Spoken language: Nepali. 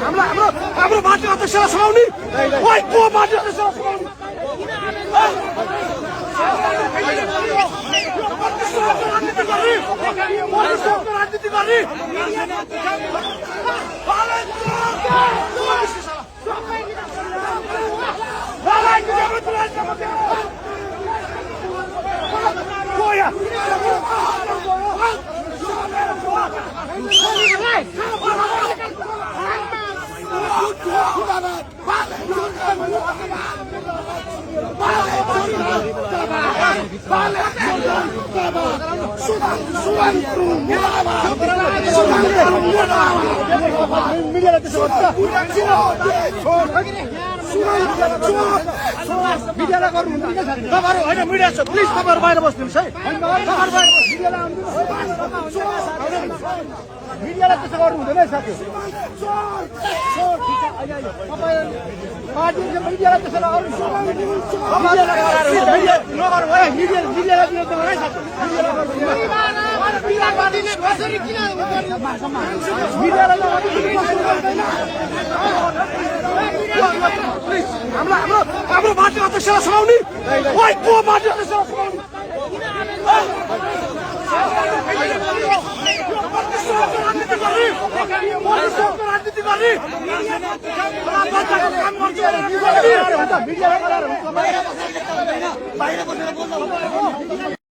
हाम्रो पार्टी अध्यक्षलाई सुनाउने को पार्टी अध्यक्षलाई सुनाउने राजनीति गर्ने मिडियालाई गर्नु तपाईँहरू होइन मिडिया छ प्लिज तपाईँहरू बाहिर बस्नुहोस् है मिडियालाई त्यसो गर्नु हुँदैन है साथी मिडियालाई त्यसो हाम्रो पार्टी अध्यक्षलाई सुनाउने को पार्टी अध्यक्षलाई सुनाउने राजनीति गर्ने